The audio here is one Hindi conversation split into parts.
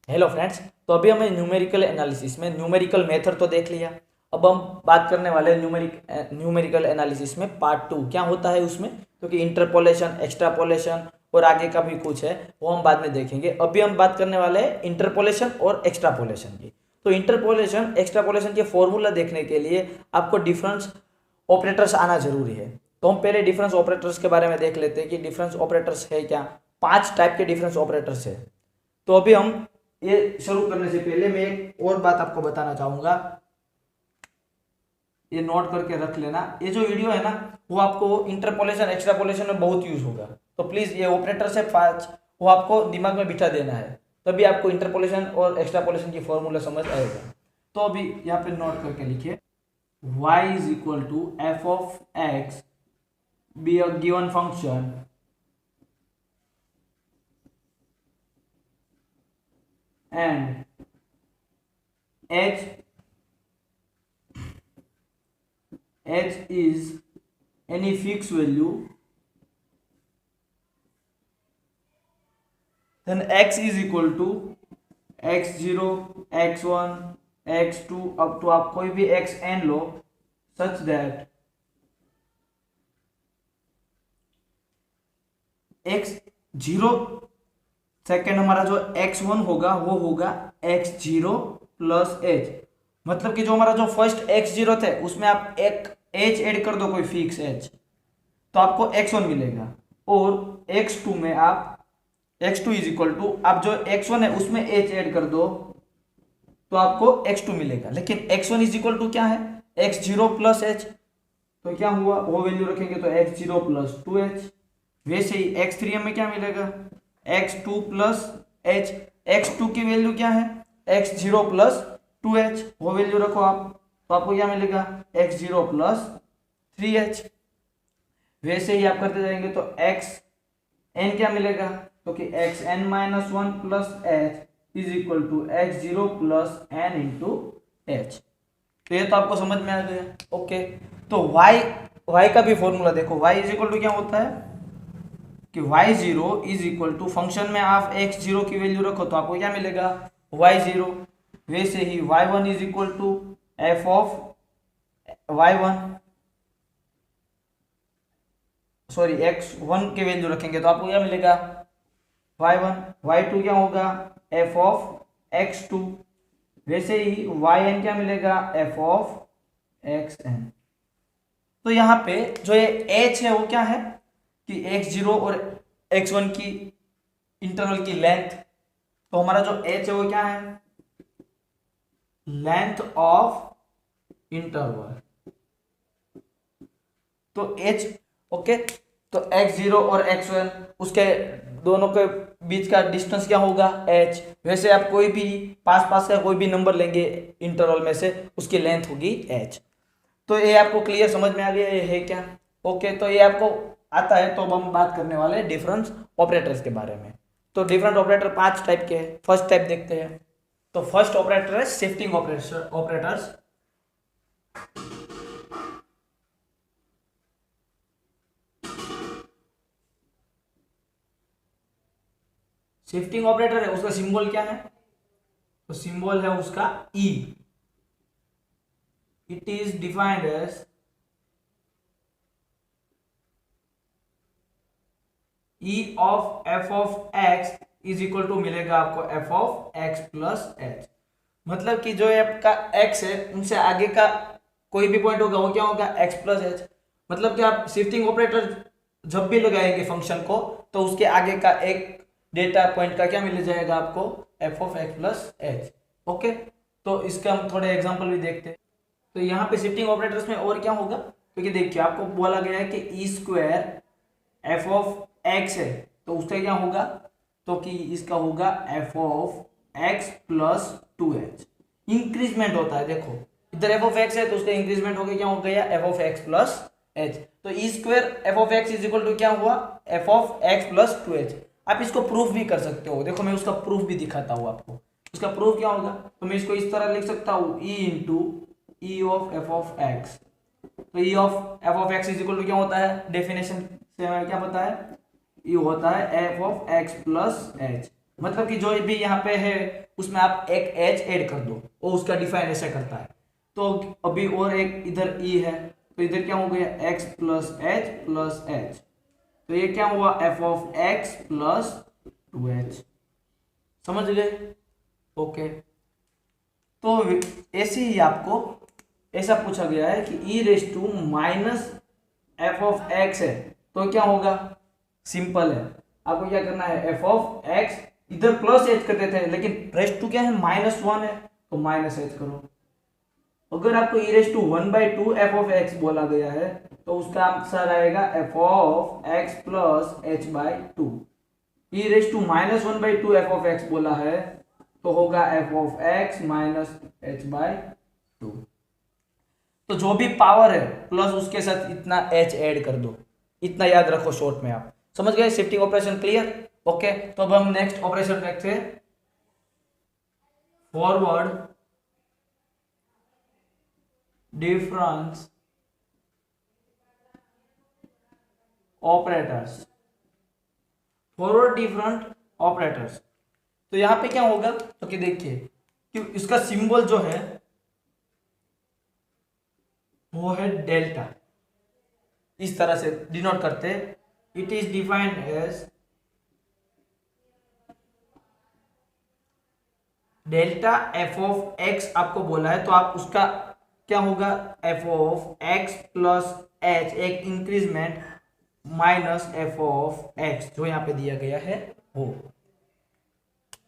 Hello friends. तो अभी हमें न्यूमेरिकल एनालिसिस में न्यूमेरिकल मेथड तो देख लिया। अब हम बात करने वाले न्यूमेरिकल एनालिसिस में पार्ट 2 क्या होता है उसमें, क्योंकि इंटरपोलेशन, एक्स्ट्रापोलेशन और आगे का भी कुछ है वो हम बाद में देखेंगे। अभी हम बात करने वाले हैं इंटरपोलेशन और एक्स्ट्रापोलेशन की। तो इंटरपोलेशन एक्स्ट्रापोलेशन के फॉर्मूला देखने के लिए आपको डिफरेंस ऑपरेटर्स आना जरूरी है। तो हम पहले डिफरेंस ऑपरेटर्स के बारे में देख लेते हैं कि डिफरेंस ऑपरेटर्स है क्या। 5 टाइप के डिफरेंस ऑपरेटर्स है। तो अभी हम ये शुरू करने से पहले मैं एक और बात आपको बताना चाहूंगा, ये नोट करके रख लेना। ये जो वीडियो है ना वो आपको इंटरपोलेशन एक्स्ट्रापोलेशन में बहुत यूज होगा, तो प्लीज ये ऑपरेटर से 5 वो आपको दिमाग में बिठा देना है, तभी आपको इंटरपोलेशन और एक्स्ट्रापोलेशन की फॉर्मूला समझ आएगा। तो अभी यहाँ पे नोट करके लिखिए, y is equal to F of x be a given function and h is any fixed value, then x is equal to x0 x1 x2 अब तो आप कोई भी xn low such that x0 second हमारा जो x1 होगा वो होगा x0 प्लस h। मतलब कि जो हमारा जो फर्स्ट x0 थे उसमें आप एक h ऐड कर दो, कोई फिक्स h, तो आपको x1 मिलेगा। और x2 में आप x2 इज इक्वल टू आप जो x1 है उसमें h ऐड कर दो तो आपको x2 मिलेगा। लेकिन x1 इज इक्वल टू क्या है, x0 प्लस h, तो क्या हुआ वो वैल्यू रखेंगे तो x0 प्लस 2h। वैसे ही x3 में क्या मिलेगा, x2 प्लस h। x2 की वैल्यू क्या है, x0 प्लस 2h, वो वैल्यू रखो आप, तो आपको क्या मिलेगा x0 प्लस 3h। वैसे ही आप करते जाएंगे तो x n क्या मिलेगा, क्योंकि x n minus one plus h is equal to x zero plus n into h. तो ये तो आपको समझ में आ गया। ओके, तो y का भी फॉर्मूला देखो, y इज इक्वल टू क्या होता है कि y0 is equal to function में आप x0 की वैल्यू रखो तो आपको क्या मिलेगा y0। वैसे ही y1 is equal to F of y1, sorry x1 की वैल्यू रखेंगे तो आपको क्या मिलेगा y1। y2 क्या होगा f ऑफ x2। वैसे ही yn क्या मिलेगा f ऑफ xn। तो यहाँ पे जो ये h है वो क्या है कि x0 और x1 की इंटरवल की लेंथ, तो हमारा जो h है वो क्या है लेंथ ऑफ इंटरवल। तो h, ओके, तो x0 और x1 उसके दोनों के बीच का डिस्टेंस क्या होगा h। वैसे आप कोई भी पास पास का कोई भी नंबर लेंगे इंटरवल में से उसकी लेंथ होगी h। तो ये आपको क्लियर समझ में आ गया ये है क्या। ओके, तो ये आपको आता है। तो अब हम बात करने वाले हैं डिफरेंस ऑपरेटर्स के बारे में। तो डिफरेंट ऑपरेटर 5 टाइप के हैं। फर्स्ट टाइप देखते हैं। तो फर्स्ट ऑपरेटर है शिफ्टिंग ऑपरेटर्स। शिफ्टिंग ऑपरेटर है उसका सिंबल क्या है, तो सिंबल है उसका E. It is defined as E of F of x is equal to मिलेगा आपको F of x plus H. मतलब कि जो आपका एक्स है उनसे आगे का कोई भी पॉइंट होगा वो क्या होगा एक्स प्लस एच। मतलब कि आप शिफ्टिंग ऑपरेटर जब भी लगाएंगे फंक्शन को तो उसके आगे का एक डेटा पॉइंट का क्या मिल जाएगा आपको F of x plus H. Okay, तो इसका हम थोड़े एग्जांपल भी देखते हैं। तो यहाँ पे शिफ्टिंग ऑपरेटर्स में और क्या होगा, क्योंकि देखिए आपको बोला गया है कि ई स्क्वायर एफ ऑफ एक्स है तो उसका क्या होगा, तो कि इसका होगा F of x plus 2h। Increment होता है, देखो इधर एफ ऑफ एक्स है तो उसका इंक्रीजमेंट हो गया, क्या हो गया F of x plus H. तो E square F of x is equal to क्या हुआ F of x plus 2h। आप इसको प्रूफ भी कर सकते हो, देखो मैं उसका प्रूफ भी दिखाता हूँ आपको। उसका प्रूफ क्या होगा, तो मैं इसको इस तरह लिख सकता हूँ E into E of F of x. तो E of F of x is equal to क्या होता है, डेफिनेशन से हमें क्या पता है, ये होता है F of x plus H. मतलब कि जो भी यहाँ पे है उसमें आप एक एच ऐड कर दो, वो उसका डिफाइन ऐसे करता है। तो अभी और एक इधर ई है, तो इधर क्या हो गया एक्स प्लस एच, तो ये क्या हुआ F of x plus 2h। समझ गए? ओके। तो ऐसे ही आपको ऐसा पूछा गया है कि E raise to minus F of X है, तो क्या होगा? सिंपल है, आपको क्या करना है, एफ ऑफ एक्स इधर प्लस एच करते थे, लेकिन रेस टू क्या है -1 है, तो माइनस एच करो। अगर आपको E raise to 1/2 F of X बोला गया है, तो उसका आंसर आएगा F of x plus H by 2। E raise to -1/2 F of X बोला है, तो होगा F of x minus H by 2। तो जो भी पावर है प्लस उसके साथ इतना एच ऐड कर दो, इतना याद रखो शॉर्ट में। आप समझ गए? Shifting operation clear? ओके। तो अब हम नेक्स्ट ऑपरेशन देखते हैं, forward difference operators. Forward different operators, तो यहां पे क्या होगा, तो कि देखिए कि इसका सिंबल जो है वो है डेल्टा, इस तरह से डिनोट करते हैं। It is defined as delta F of X आपको बोला है, तो आप उसका क्या होगा, F of x plus H, एक increment minus F of X जो यहां पे दिया गया है वो।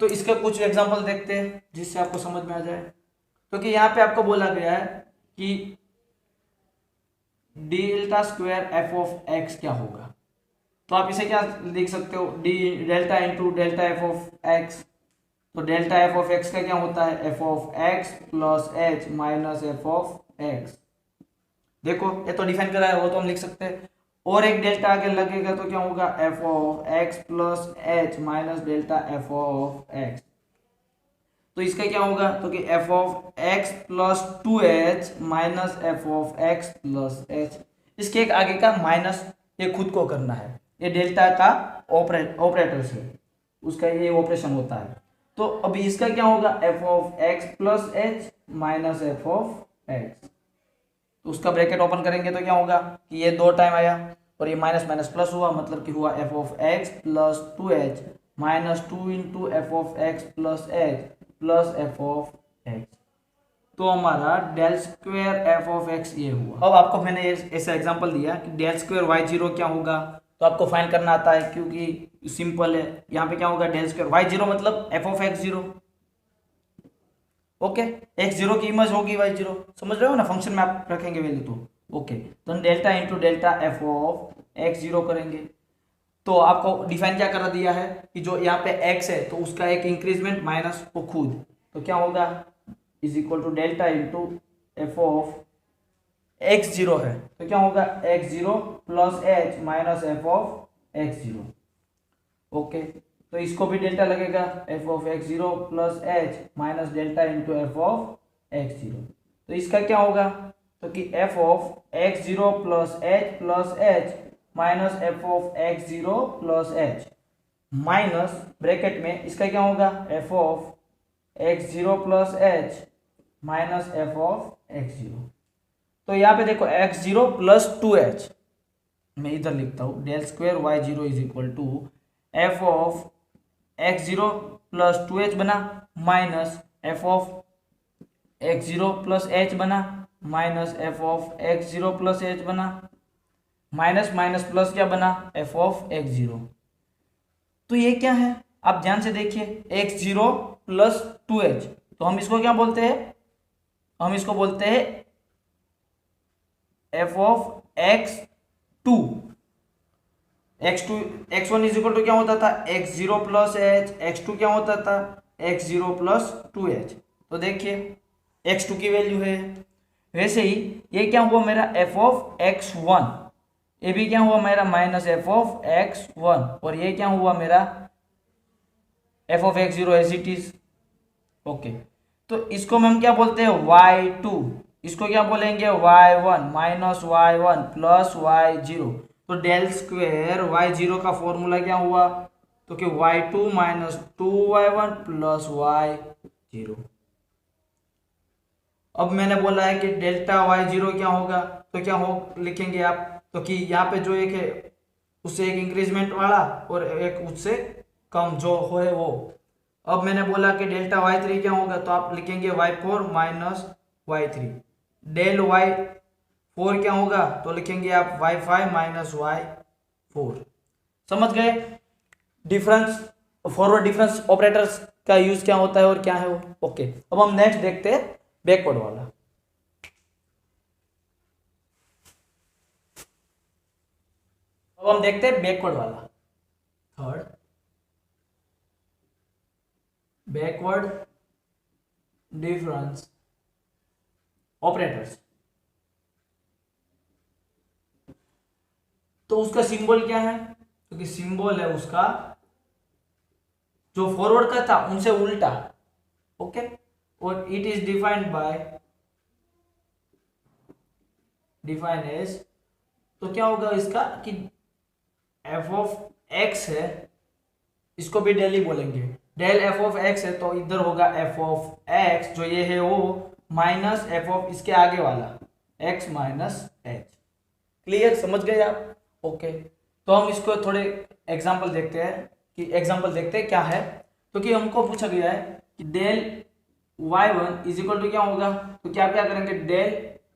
तो इसका कुछ एग्जांपल देखते हैं जिससे आपको समझ में आ जाए। क्योंकि तो यहां पे आपको बोला गया है कि delta square F of x क्या होगा, तो आप इसे क्या लिख सकते हो, D delta into delta F of x. तो डेल्टा एफ ऑफ एक्स का क्या होता है, F of x plus h minus F of x. देखो ये तो डिफाइन करा है, वो तो हम लिख सकते हैं। और एक डेल्टा आगे लगेगा तो क्या होगा, F of x plus h minus delta F of x. तो इसका क्या होगा, तो कि f of x plus 2h minus F of x plus H. इसके एक आगे का माइनस ये खुद को करना है, ये डेल्टा का ऑपरेटर से उसका ये ऑपरेशन होता है। तो अभी इसका क्या होगा, F of x plus h minus F of x. तो उसका ब्रैकेट ओपन करेंगे तो क्या होगा कि ये 2 टाइम आया और ये माइनस माइनस प्लस हुआ, मतलब कि हुआ F of x plus 2h minus 2 into F of x plus h plus f of x. तो हमारा del square F of x ये हुआ। अब आपको मैंने ऐसा एग्जांपल दिया कि डेल स्क्वायर वाई जीरो क्या होगा, तो आपको फाइंड करना आता है क्योंकि सिंपल है। यहाँ पे क्या होगा, डेल स्क्वायर वाई जीरो मतलब F of x zero. Okay, x zero की इमेज होगी वाई जीरो, समझ रहे हो ना, फंक्शन में आप रखेंगे वैल्यू तो। ओके, तो हम delta into delta F of x zero करेंगे। तो आपको डिफाइन क्या कर दिया है कि जो यहाँ पे x है तो उसका एक इंक्रीजमेंट माइनस वो खुद, तो क्या होगा is equal to delta into F of x zero है, तो क्या होगा x zero plus h minus F of x zero. Okay, तो इसको भी डेल्टा लगेगा, f of x zero plus h minus delta into F of x zero. तो इसका क्या होगा, तो कि f of x zero plus h minus F of x zero plus h minus bracket में इसका क्या होगा, F of x zero plus h minus F of x zero. तो यहाँ पे देखो एक्स जीरो प्लस 2h, मैं इधर लिखता हूँ del square Y zero is equal to F of x zero plus 2h बना minus F of x zero plus H बना minus F of x zero plus H बना माइनस माइनस प्लस क्या बना, एफ ऑफ एक्स जीरो। तो ये क्या है, आप ध्यान से देखिए, एक्स जीरो प्लस 2h, तो हम इसको क्या बोलते हैं, हम इसको बोलते हैं f of x two. X two x one is equal to क्या होता था, x zero plus h, x two क्या होता था, एक्स जीरो प्लस 2h। तो देखिए एक्स टू की वैल्यू है। वैसे ही ये क्या हुआ मेरा एफ ऑफ एक्स वन, ये भी क्या हुआ मेरा minus F of x one, और ये क्या हुआ मेरा f of x zero as it is. Okay, तो इसको हम क्या बोलते हैं वाई टू, इसको क्या बोलेंगे y one minus y one plus y zero. तो डेल स्क्वायर वाई जीरो का फॉर्मूला क्या हुआ, तो कि y2 minus 2y1 plus y0। अब मैंने बोला है कि डेल्टा y0 क्या होगा, तो क्या हो लिखेंगे आप, तो कि यहाँ पे जो एक है उससे एक इंक्रीजमेंट वाला और एक उससे कम जो हो है वो। अब मैंने बोला कि डेल्टा y3 क्या होगा, तो आप लिखेंगे y4 minus y3। Del y4 क्या होगा, तो लिखेंगे आप y5 माइनस y4। समझ गए डिफरेंस, फॉरवर्ड डिफरेंस ऑपरेटर्स का यूज क्या होता है और क्या है वो। ओके, अब हम नेक्स्ट देखते हैं बैकवर्ड वाला। अब हम देखते हैं बैकवर्ड वाला, थर्ड बैकवर्ड डिफरेंस ऑपरेटर्स। तो उसका सिंबल क्या है, क्योंकि सिंबल है उसका जो फॉरवर्ड का था उनसे उल्टा। ओके, और इट इज डिफाइंड एज, तो क्या होगा इसका कि एफ ऑफ एक्स है, इसको भी डेल ही बोलेंगे। डेल एफ ऑफ एक्स है तो इधर होगा एफ ऑफ एक्स जो ये है वो माइनस एफ ऑफ इसके आगे वाला एक्स माइनस एच। क्लियर, समझ गए आप। ओके, तो हम इसको थोड़े एग्जांपल देखते हैं क्या है। तो कि हमको पूछा गया है कि del y1 is equal to क्या होगा, तो क्या करेंगे, डेल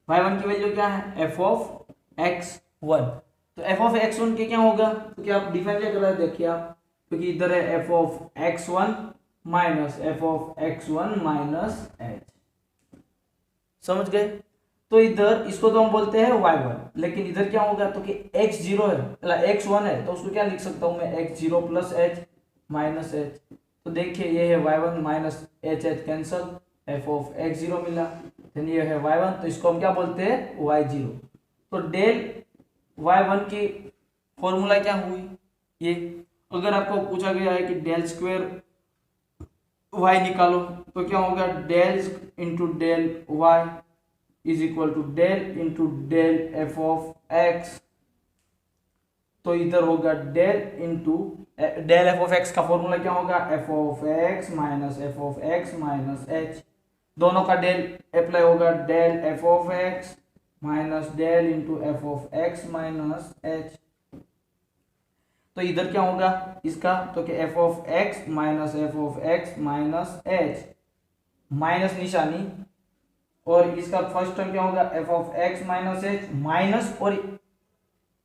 y1 की वैल्यू क्या है, एफ ऑफ x1। तो एफ ऑफ x1 के क्या होगा, तो क्या आप डिफाइन क्या कर रहे हैं, देखिए आप, क्योंकि इधर है F of x1 minus F of x1 minus H. समझ गए। तो इधर इसको तो हम बोलते हैं y1, लेकिन इधर क्या होगा, तो कि x0 है x1 है, तो उसको क्या लिख सकता हूं मैं, x0 plus h minus h. तो देखिए ये है y1 minus H cancel, F of x0 मिला, देन ये है y1, तो इसको हम क्या बोलते हैं y0। तो डेल y1 की फॉर्मूला क्या हुई ये। अगर आपको पूछा गया है कि डेल स्क्वायर y निकालो, तो क्या होगा, del into del y is equal to del into del f of x. तो इधर होगा del into del f of x का फॉर्मूला क्या होगा, F of x minus F of x minus h. दोनों का डेल अप्लाई होगा, del f of x minus del into F of x minus h. तो इधर क्या होगा इसका, तो कि f of x minus F of x minus H, minus निशानी, और इसका फर्स्ट टर्म क्या होगा, F of x minus H minus और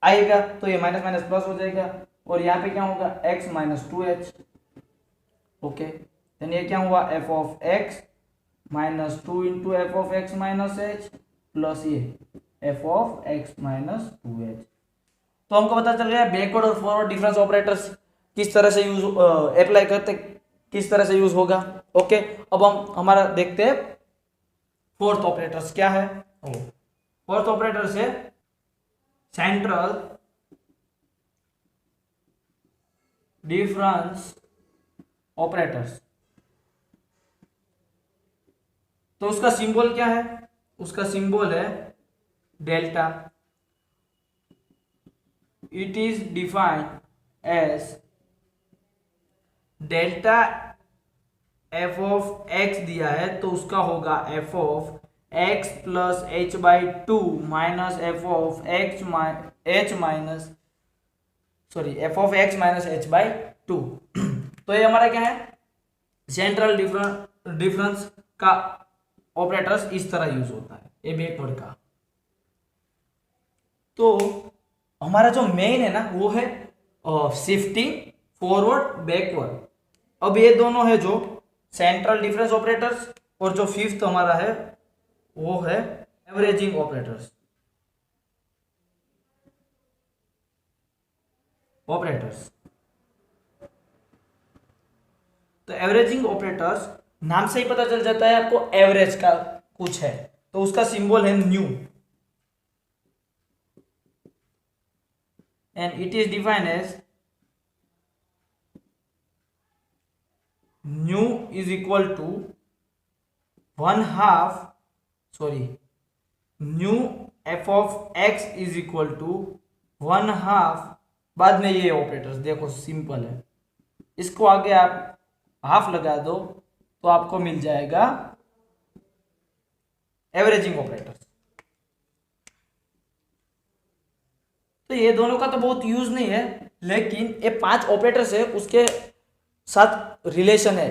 आएगा तो ये माइनस माइनस प्लस हो जाएगा, और यहाँ पे क्या होगा x minus 2h। Okay, then ये क्या हुआ, F of x minus 2 into F of x minus H plus ये F of x minus 2h। तो हमको पता चल गया बैकवर्ड और फॉरवर्ड डिफरेंस ऑपरेटर्स किस तरह से यूज अप्लाई करते, किस तरह से यूज होगा। ओके, अब हम हमारा देखते हैं फोर्थ ऑपरेटर्स क्या है। फोर्थ ऑपरेटर्स है सेंट्रल डिफरेंस ऑपरेटर्स। तो उसका सिंबल क्या है, उसका सिंबल है delta. It is defined as delta F of x दिया है तो उसका होगा F of x plus H by two minus F of x h minus F of x minus H by two. तो ये हमारा क्या है, सेंट्रल डिफरेंस का ऑपरेटर्स इस तरह यूज होता है, ये बैकवर्ड का। तो हमारा जो मेन है ना वो है शिफ्टिंग फॉरवर्ड बैकवर्ड। अब ये दोनों है जो सेंट्रल डिफरेंस ऑपरेटर्स, और जो फिफ्थ हमारा है वो है एवरेजिंग ऑपरेटर्स। तो एवरेजिंग ऑपरेटर्स नाम से ही पता चल जाता है आपको एवरेज का कुछ है, तो उसका सिंबल है nu, and it is defined as nu is equal to nu f of x is equal to 1/2, बाद में ये ऑपरेटर्स देखो सिंपल है, इसको आगे आप हाफ लगा दो तो आपको मिल जाएगा एवरेजिंग ऑपरेटर। तो ये दोनों का तो बहुत यूज नहीं है, लेकिन ये 5 ऑपरेटर्स है उसके साथ रिलेशन है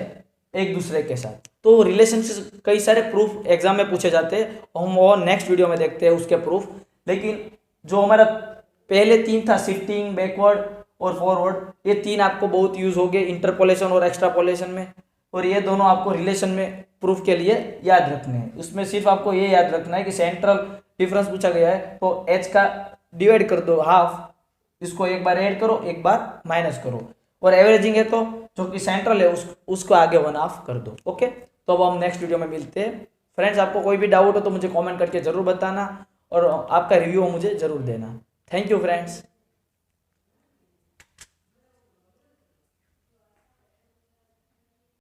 एक दूसरे के साथ। तो रिलेशन से कई सारे प्रूफ एग्जाम में पूछे जाते हैं, हम वो नेक्स्ट वीडियो में देखते हैं उसके प्रूफ। लेकिन जो हमारा पहले 3 था, शिफ्टिंग, बैकवर्ड और फॉरवर्ड, ये 3 आपको बहुत यूज हो गए इंटरपोलेशन और एक्स्ट्रापोलेशन में, और ये दोनों आपको रिलेशन में प्रूफ के लिए याद रखने हैं। उसमें सिर्फ आपको ये याद रखना है कि सेंट्रल डिफरेंस पूछा गया है तो एच का डिवाइड कर दो हाफ, इसको एक बार ऐड करो एक बार माइनस करो, और एवरेजिंग है तो जो कि सेंट्रल है उसको आगे 1/2 कर दो। ओके, तो अब हम नेक्स्ट वीडियो में मिलते हैं। फ्रेंड्स, आपको कोई भी डाउट हो तो मुझे कमेंट करके जरूर बताना और आपका रिव्यू मुझे जरूर देना। Thank you friends.